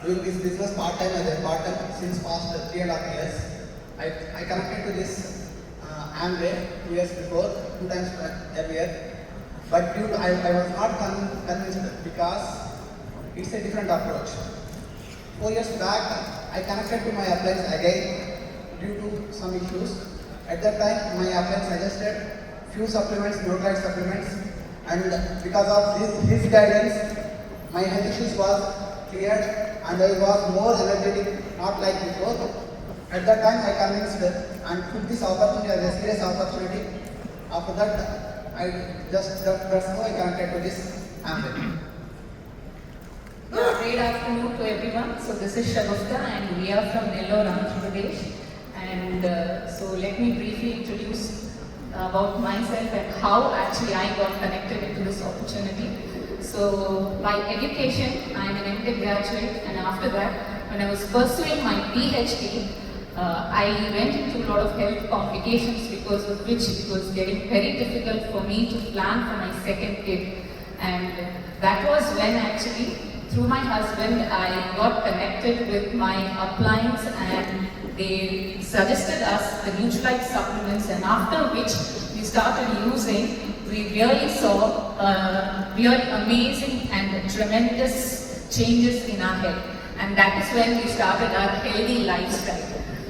doing this business part-time as a part-time since past 3.5 years. I connected to this Amway 2 years before, 2 times earlier. But I was not convinced because it's a different approach. 4 years back, I connected to my appliance again due to some issues. At that time, my appliance suggested few supplements, nutrient supplements, and because of his guidance, my health issues was cleared and I was more energetic, not like before. At that time, I convinced and took this opportunity as a serious opportunity. After that, that's how I connected to this Amway. Great afternoon to everyone. So this is Shagufta and we are from Nellore, Andhra Pradesh. And so let me briefly introduce about myself and how actually I got connected into this opportunity. So by education, I am an MTech graduate, and after that, when I was pursuing my PhD, I went into a lot of health complications because of which it was getting very difficult for me to plan for my second kid. And that was when actually, through my husband, I got connected with my appliance and they suggested us the Nutralite supplements, and after which we started using, we really saw really amazing and tremendous changes in our health. And that is when we started our healthy lifestyle.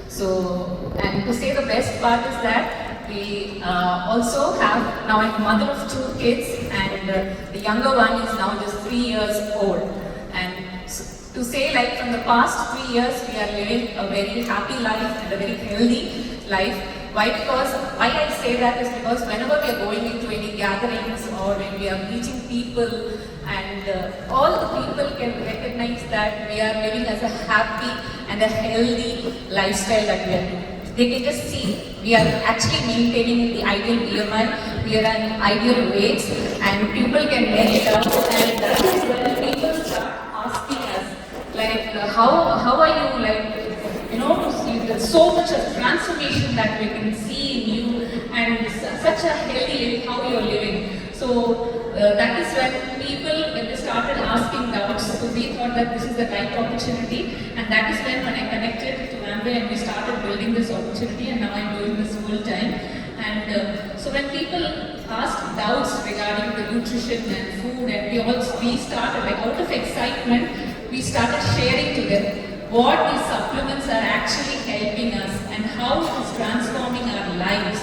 So, and to say the best part is that we also have, now I'm a mother of 2 kids, and the younger one is now just 3 years old. And to say, like, from the past 3 years, we are living a very happy life and a very healthy life. Why? Because why I say that is because whenever we are going into any gatherings or when we are meeting people, and all the people can recognize that we are living as a happy and a healthy lifestyle that we are doing. They can just see we are actually maintaining the ideal BMI, we are an ideal weight, and people can measure it out, and that is when people start asking us, like, how are you, like, to see there's so much of transformation that we can see in you, and such a healthy living, how you're living. So that is when people, when they started asking doubts, so we thought that this is the right opportunity, and that is when I connected to Amway and we started building this opportunity, and now I'm doing this full time. And so when people asked doubts regarding the nutrition and food, and we started, like, out of excitement, we started sharing to them what these supplements are actually helping us and how it is transforming our lives.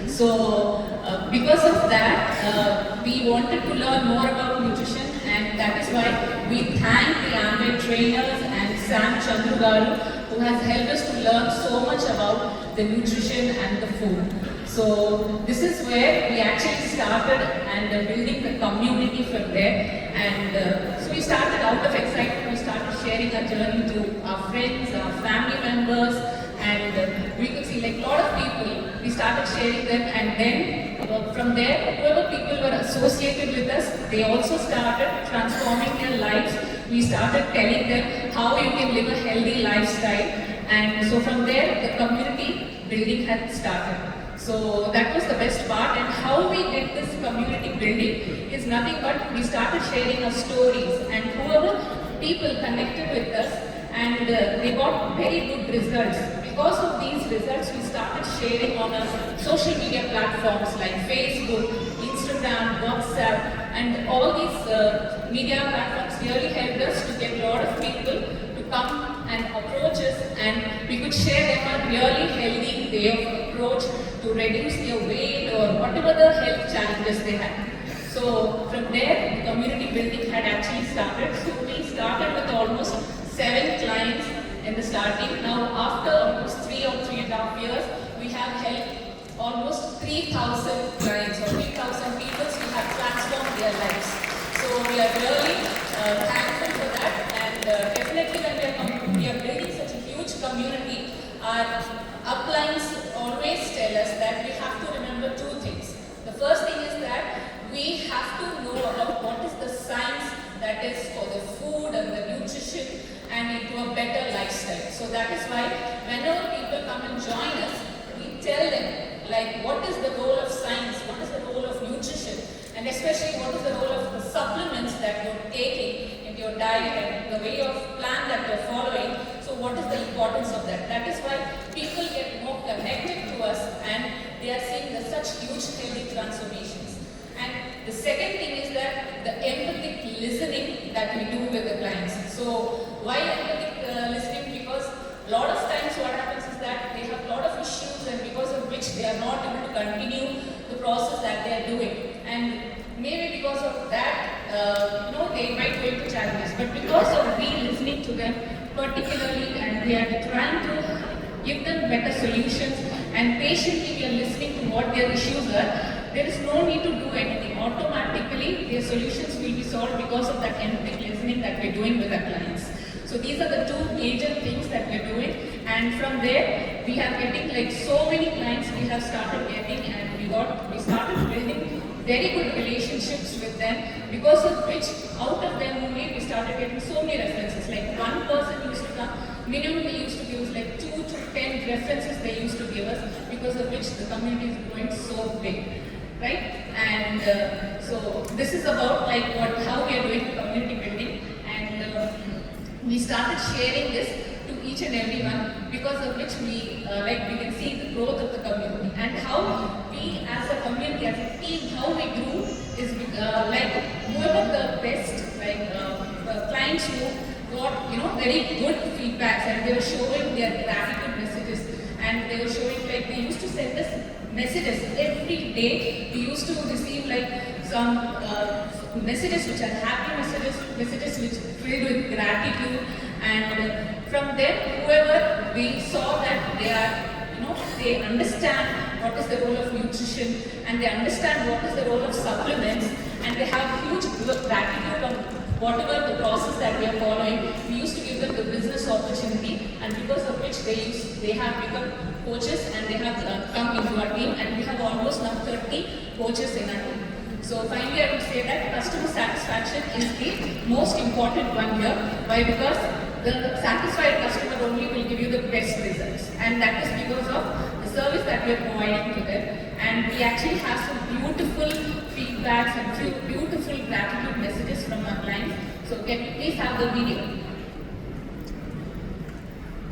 So because of that, we wanted to learn more about nutrition, and that is why we thank the Amway trainers and Sam Chandrugaru, who has helped us to learn so much about the nutrition and the food. So this is where we actually started and building the community from there. And so we started out of excitement, we started sharing our journey to our friends, our family members, and we could see, like, a lot of people, we started sharing them, and then from there, whoever people were associated with us, they also started transforming their lives. We started telling them how you can live a healthy lifestyle, and so from there, the community building had started. So that was the best part, and how we did this community building is nothing but we started sharing our stories, and whoever people connected with us, and they got very good results. Because of these results, we started sharing on our social media platforms like Facebook, Instagram, WhatsApp, and all these media platforms really helped us to get a lot of people to come and approach us, and we could share them a really healthy way of approach to reduce their weight or whatever the health challenges they had. So from there, the community building had actually started. So we started with almost 7 clients in the starting. Now after almost 3 or 3.5 years, we have helped almost 3,000 clients or 3,000 people who have transformed their lives. So we are really thankful for that, and definitely when we are building such a huge community, our uplines always tell us that we have to remember 2 things. The first thing is that we have to know about what is the science that is for the food and the nutrition and into a better lifestyle. So that is why whenever people come and join us, we tell them, like, what is the role of science, what is the role of nutrition, and especially what is the role of the supplements that you're taking in your diet and the way of plan that you're importance of that. That is why people get more connected to us and they are seeing the such huge healthy transformations. And the second thing is that the empathic listening that we do with the clients. So why empathic listening? Because a lot of times what happens is that they have a lot of issues and because of which they are not able to continue the process that they are doing. And maybe because of that, they might go into challenges. But because of we listening to them particularly and we are trying to give them better solutions and patiently we are listening to what their issues are, there is no need to do anything. Automatically, their solutions will be solved because of that empathic listening that we're doing with our clients. So these are the two major things that we're doing, and from there we are getting like so many clients we have started getting, and we started building very good relationships with them, because of which out of them only we started getting so many references. Like one person used to come, minimum they used to give us like 2 to 10 references they used to give us, because of which the community is growing so big. Right? And so this is about like how we are doing community building, and we started sharing this to each and every one, because of which we can see the growth of the community and how we as a community, as a team, how we grew is whoever the best clients who got very good feedbacks and they were showing their gratitude messages, and they were showing like they used to send us messages every day. We used to receive like some messages which are happy messages which filled with gratitude, and from them whoever we saw that they are they understand what is the role of nutrition and they understand what is the role of supplements, and they have huge gratitude on whatever the process that we are following. We used to give them the business opportunity, and because of which they have become coaches and they have come into our team, and we have almost now 30 coaches in our team. So finally I would say that customer satisfaction is the most important one here. Why? Because the satisfied customer only will give you the best results, and that is because of the service that we are providing to them. And we actually have some beautiful feedbacks and few beautiful gratitude messages from our clients. So can we please have the video?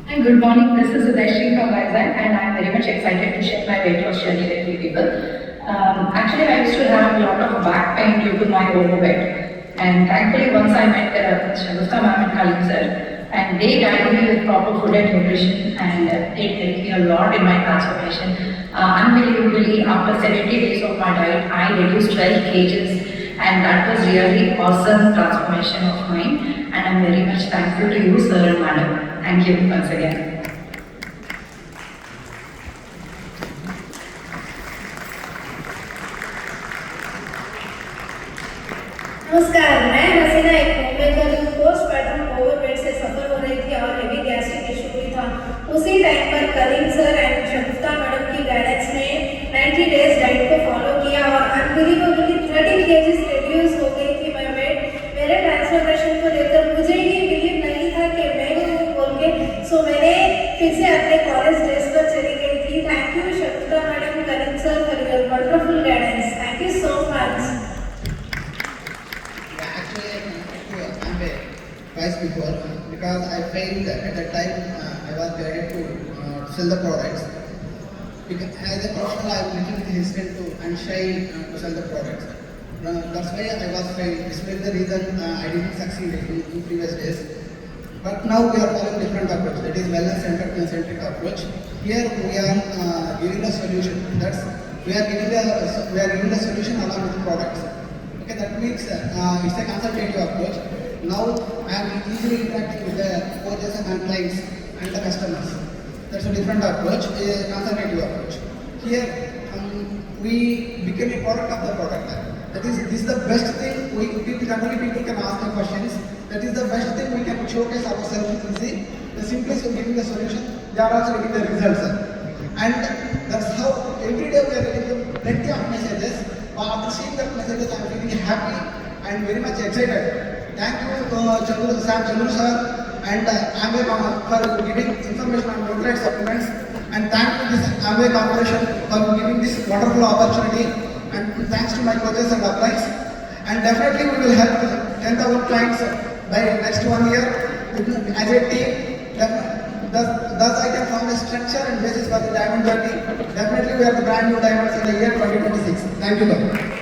Hi, good morning. This is Udashri from Vizag, and I'm very much excited to share my weight loss journey with you people. Actually, I used to have a lot of back pain due to my overweight, and thankfully, once I met Shagufta ma'am and Khalid sir, and they guided me with proper food and nutrition, and they helped me a lot in my transformation. Unbelievably, after 70 days of my diet, I reduced 12 kgs, and that was really awesome transformation of mine. And I'm very much thankful to you, sir and madam. Thank you once again. नमस्कार, मैं हसीना एक homemaker हूँ। Postpartum overweight से सफर हो रही थी और heavy gastric issue भी था। उसी टाइम पर करीम सर एंड शगुफ्ता मैडम की गाइडेंस में 90 डेज डाइट को फॉलो किया और अनबिलीवेबली 30 केजीज रिड्यूस हो गई थी मैं वेट। मेरे ट्रांसफॉर्मेशन को लेकर मुझे ही बिलीव नहीं था कि मैं हूँ बोल के। सो मैंने फिर से अपने कॉलेज डेज पर चली गई थी। Thank you Shagufta madam, Karim sir for your wonderful guidance. Thank you so much. Twice before, because I failed at that time. I was guided to sell the products. Because as a professional, I am little hesitant to and shy to sell the products. That's why I was failed. This was the reason I didn't succeed in previous days. But now we are following different approach. That is wellness-centric approach. Here we are giving a solution. We are giving the solution along with the products. Okay, that means it's a consultative approach. Now I am easily interacting with the coaches and clients and the customers. That's a different approach, a consultative approach. Here we become a product of the product. That is, this is the best thing. Generally people can ask the questions. That is the best thing we can showcase ourselves. The simplest of giving the solution, they are also getting the results. And that's how every day we are getting plenty of messages. After seeing that messages, I am feeling happy and very much excited. Thank you, Sam Chandru sir and Amway Mama for giving information on nutrient supplements, and thank you this Amway Corporation for giving this wonderful opportunity, and thanks to my coaches and clients. And definitely we will help 10,000 clients by next 1 year as a team. thus I can form a structure and basis for the diamond journey. Definitely we are the brand new diamonds in the year 2026. Thank you, Lord.